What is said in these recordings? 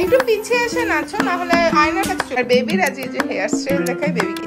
একটু পিছিয়ে এসে নাচো, না হলে আয়নার কাছে। আর বেবির আজ এই যে হেয়ার স্টাইল দেখাই বেবিকে।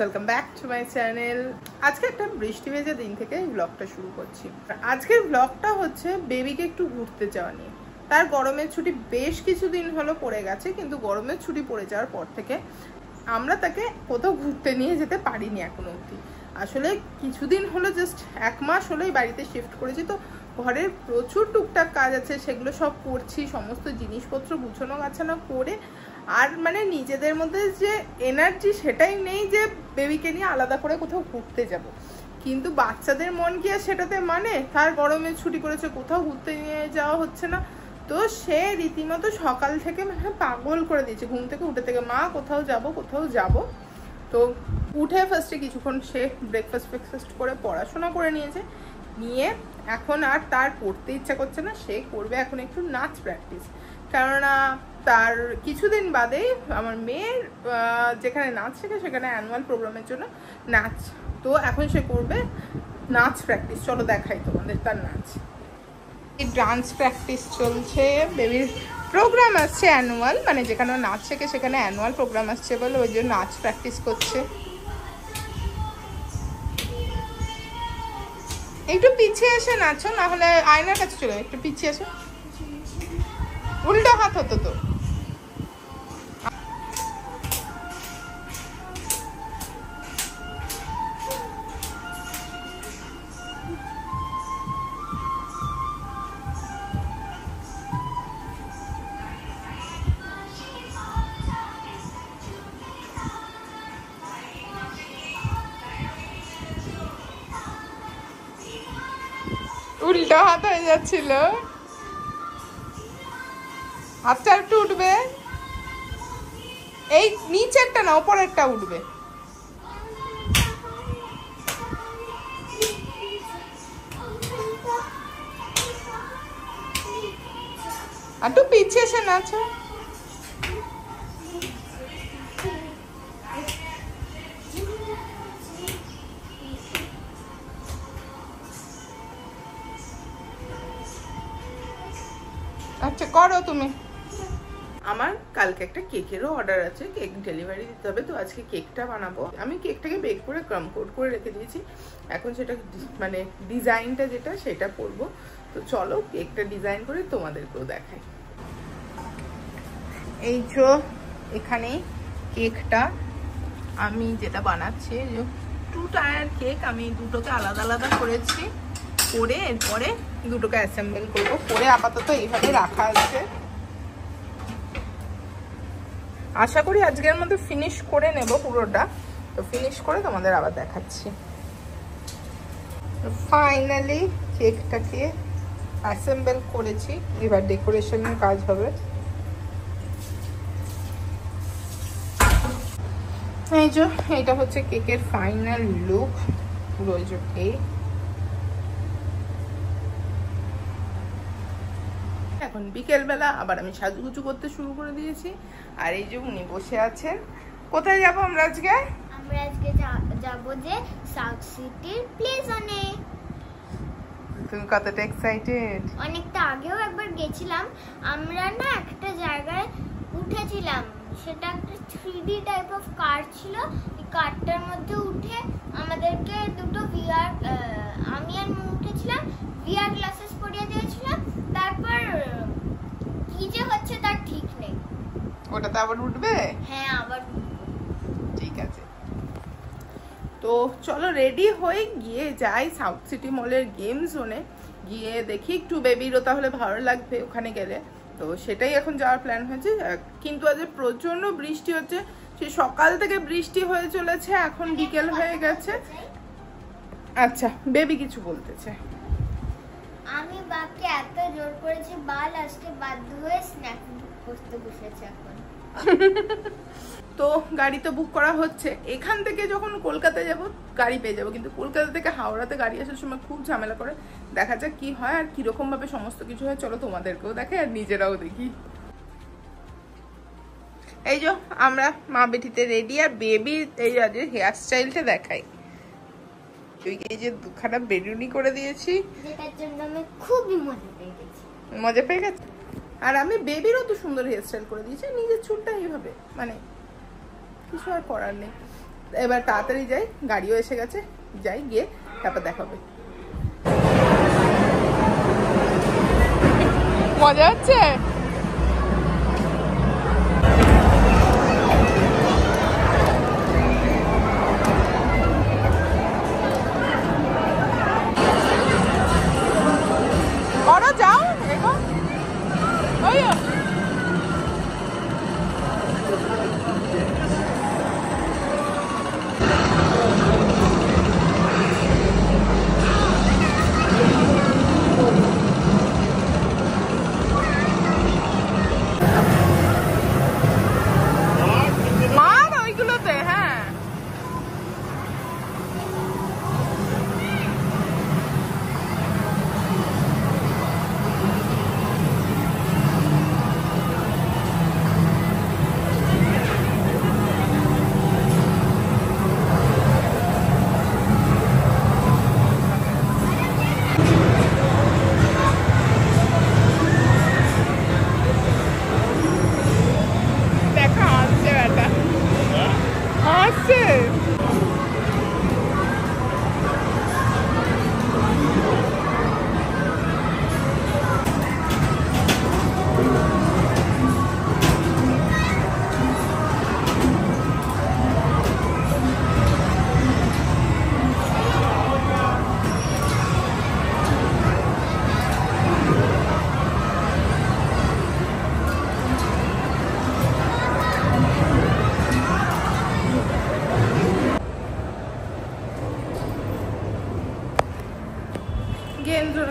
Welcome back to my channel. আজকে একটা বৃষ্টি ভেজা দিন থেকে এই ব্লগটা শুরু করছি। আজকের ব্লগটা হচ্ছে বেবিকে একটু ঘুরতে যাওয়া নিয়ে। তার গরমের ছুটি বেশ কিছুদিন হলো পড়ে গেছে, কিন্তু গরমের ছুটি পড়ে যাওয়ার পর থেকে আমরা তাকে কোথাও ঘুরতে নিয়ে যেতে পারিনি এখনো অবধি। আসলে কিছুদিন হলো, জাস্ট 1 মাস হলোই বাড়িতে শিফট করেছি, তো ঘরের প্রচুর টুকটাক কাজ আছে, সেগুলো সব করছি। সমস্ত জিনিসপত্র গুছানো গাছানো করে আর মানে নিজেদের মধ্যে যে এনার্জি সেটাই নেই যে বেবিকে নিয়ে আলাদা করে কোথাও ঘুরতে যাব। কিন্তু বাচ্চাদের মন কি আর সেটাতে মানে? তার গরমের ছুটি করেছে, কোথাও ঘুরতে নিয়ে যাওয়া হচ্ছে না, তো সে রীতিমতো সকাল থেকে মানে পাগল করে দিয়েছে। ঘুম থেকে উঠে থেকে মা কোথাও যাব। তো উঠে ফার্স্টে কিছুক্ষণ সে ব্রেকফাস্ট করে পড়াশোনা করে নিয়ে এখন আর তার পড়তে ইচ্ছা করছে না। সে করবে এখন একটু নাচ প্র্যাকটিস, কেননা তার কিছুদিন বাদেই আমার মেয়ের যেখানে নাচ শেখে সেখানে অ্যানুয়াল প্রোগ্রামের জন্য নাচ। তো এখন সে করবে নাচ প্র্যাকটিস। চলো দেখাই তোমাদের তার নাচ। এই ডান্স প্র্যাকটিস চলছে, বেবির প্রোগ্রাম আসছে অ্যানুয়াল, মানে যেখানে নাচ শেখে সেখানে অ্যানুয়াল প্রোগ্রাম আসছে বলে ওই জন্য নাচ প্র্যাকটিস করছে। একটু পিছিয়ে এসে নাচো, না হলে আয়নার কাছে চলে। একটু পিছিয়ে এসে, উল্টো হাত হতো তো। উল্টো হাত হয়ে যাচ্ছিল, হাতটা একটু উঠবে, এই নিচেরটা না উপরেরটা উঠবে। একটু পিছিয়ে এসে নাচো। আচ্ছা করো তুমি। আমার কালকে একটা কেকেরও অর্ডার আছে, কেক ডেলিভারি দিতে হবে, তো আজকে কেকটা বানাবো। আমি কেকটাকে বেক করে ক্রাম কোট করে রেখে দিয়েছি, এখন সেটা মানে ডিজাইনটা যেটা সেটা করবো। তো চলো কেকটা ডিজাইন করে তোমাদেরকেও দেখাই। এই যে এখানে কেকটা আমি যেটা বানাচ্ছি, 2 টায়ার কেক, আমি দুটোকে আলাদা আলাদা করেছি, করে এরপরে দুটোকে অ্যাসেম্বল করবো। করে আপাতত এইভাবে রাখা আছে। আশা করি আজকের মধ্যে ফিনিশ করে নেব পুরোটা। তো ফিনিশ করে তোমাদের আবার দেখাচ্ছি। ফাইনালি কেকটাকে অ্যাসেম্বল করেছি, এবার ডেকোরেশনের কাজ হবে। এই যে এটা হচ্ছে কেকের ফাইনাল লুক, পুরো এই যে কেক। এখন বিকেলবেলা আবার আমি সাজুগুজু করতে শুরু করে দিয়েছি। আর এই যে উনি বসে আছেন। কোথায় যাব আমরা আজকে? আমরা আজকে যাব যে সাউথ সিটির প্লে জোনে। তুমি কতটা এক্সাইটেড? অনেকটা আগেও একবার গেছিলাম আমরা, না একটা জায়গায় উঠেছিলাম, সেটা একটা 3D টাইপ অফ কার ছিল। এই কারটার মধ্যে উঠে আমাদেরকে দুটো আমি আর মু উঠেছিলাম, VR গ্লাসেস পরিয়ে দিয়েছিলাম। তারপর কি যে হচ্ছে তার ঠিক নেই। ওটাতে আবার উঠবে? হ্যাঁ আবার। ঠিক আছে, তো চলো রেডি হয়ে গিয়ে যাই সাউথ সিটি মলের গেম জোনে। গিয়ে দেখি একটু বেবিরও তাহলে ভালো লাগবে ওখানে গেলে, তো সেটাই এখন যাওয়ার প্ল্যান হয়েছে। কিন্তু আজ প্রচন্ড বৃষ্টি হচ্ছে, সে সকাল থেকে বৃষ্টি হয়ে চলেছে, এখন বিকেল হয়ে গেছে। আচ্ছা বেবি কিছু বলতেছে। আমি বাপকে এত জোর করেছি, বাল আজকে বাধ্য হয়ে স্ন্যাক করতে বসেছে এখন। তো গাড়ি তো বুক করা হচ্ছে। এখান থেকে যখন কলকাতায় যাব গাড়ি পেয়ে যাবো, কিন্তু কলকাতা থেকে হাওড়াতে গাড়ি আসার সময় খুব ঝামেলা করে। দেখা যাক কি হয় আর কিরকম ভাবে সমস্ত কিছু হয়। চলো তোমাদেরকেও দেখে আর নিজেরাও দেখি। এই যে আমরা মা বেটিতে রেডি, আর বেবির এই আজকে হেয়ার স্টাইলটা দেখাই। এই যে দুখানা বেলুনি করে দিয়েছি, যেটার জন্য আমি খুবই মজা পেয়ে গেছি। আর আমি বেবিরও তো সুন্দর হেয়ার স্টাইল করে দিয়েছি, নিজের চুলটা এইভাবে, মানে কিছু আর করার নেই। এবার তাড়াতাড়ি যাই, গাড়িও এসে গেছে, যাই গিয়ে তারপর দেখাবে। মজা হচ্ছে। যাও এখন মার ওইগুলোতে। হ্যাঁ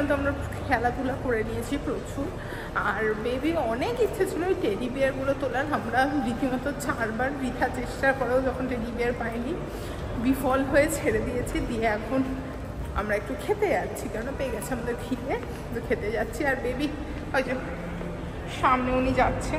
তো আমরা খেলাধুলা করে নিয়েছি প্রচুর। আর বেবি অনেক ইচ্ছে ছিল ওই টেডি বিয়ারগুলো তোলার। আমরা রীতিমতো 4 বার বৃথা চেষ্টা করেও যখন টেডি বিয়ার পাইনি, বিফল হয়ে ছেড়ে দিয়েছি। দিয়ে এখন আমরা একটু খেতে যাচ্ছি, কেন পেয়ে গেছে আমাদের খিদে, তো খেতে যাচ্ছি। আর বেবি ওই যে সামনে উনি যাচ্ছে।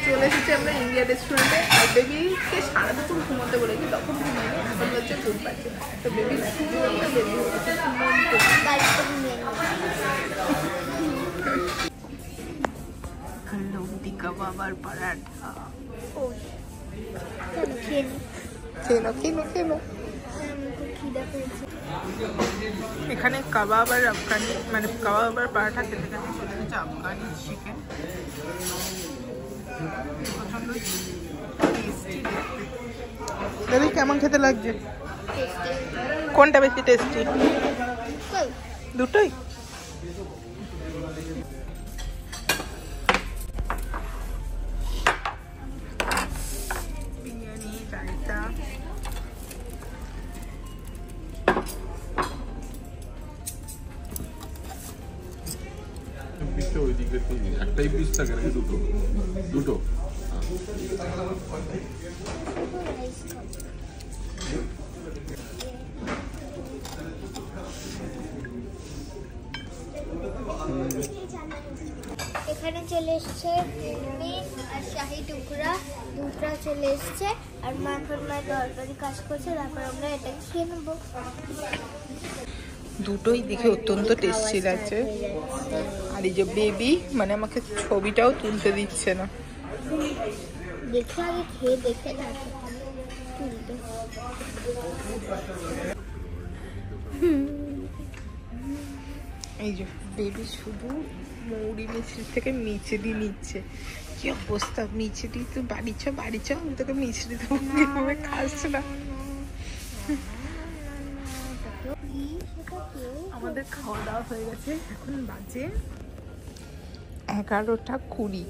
চলে এসেছি আমরা ইন্ডিয়া রেস্টুরেন্টে। আর বেবিকে সারা দুপুর ঘুমোতে বলেছি, তখন ঘুমিয়ে এখন হচ্ছে ঘুম পাচ্ছে। তো বেবি বেবি হচ্ছে লৌটিকা বাবার পরাঠা। খেলো খেলো খেলো। এখানে কাবাব আর আফগানি, মানে কাবাব আর পরাঠা খেতে খেতে চলে গেছে আফগানি চিকেন। দেখি কেমন খেতে লাগছে, কোনটা বেশি টেস্টি? দুটোই। বিরিয়ানি, রায়তা। একটাই পিস থাকে নাকি দুটো? দুটো। এখানে চলে এসছে আর শাহি টুকরা দুটা চলে এসছে। আর মা এখন মা তরকারি কাজ করছে, তারপর আমরা এটা খেয়ে নেবো। দুটোই দেখে অত্যন্ত টেস্টি লাগছে। আর এই যে বেবি মানে আমাকে ছবিটাও তুলতে দিচ্ছে না। দেখে আগে খেয়ে দেখে তুলতে। এই যে বেবি শুধু মৌরি মিষ্টির থেকে মিচড়ি নিচ্ছে। কি অবস্থা, মিচড়ি তো বাড়ি চ আমি তোকে মিচড়ি দেবো, কিভাবে খাস না। আমাদের খাওয়া দাওয়া হয়ে গেছে, এখন বাজে 11:20।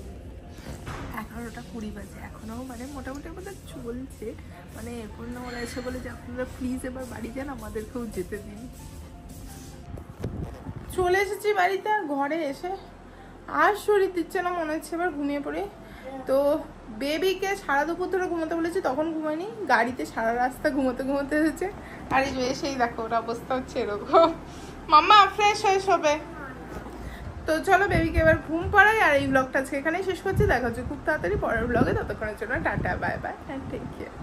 11:20 বাজে এখনো, মানে মোটামুটি আমাদের চলছে। মানে এরপর না ওরা এসে বলে যে আপনারা প্লিজ এবার বাড়ি যান, আমাদেরকেও যেতে দিন। চলে এসেছি বাড়িতে, আর ঘরে এসে আর শরীর দিচ্ছে না, মনে হচ্ছে এবার ঘুমিয়ে পড়ি। তো বেবিকে সারা দুপুর ধরে ঘুমোতে বলেছি, তখন ঘুমায়নি, গাড়িতে সারা রাস্তা ঘুমোতে ঘুমোতে এসেছে। আর এই যে এসেই দেখো ওর অবস্থা হচ্ছে এরকম। মাম্মা ফ্রেশ হয়ে শোবে। তো চলো বেবিকে এবার ঘুম পাড়াই, আর এই ব্লগটা আজকে এখানেই শেষ করছি। দেখা হচ্ছে খুব তাড়াতাড়ি পরের ব্লগে, ততক্ষণের জন্য tata bye bye and take care.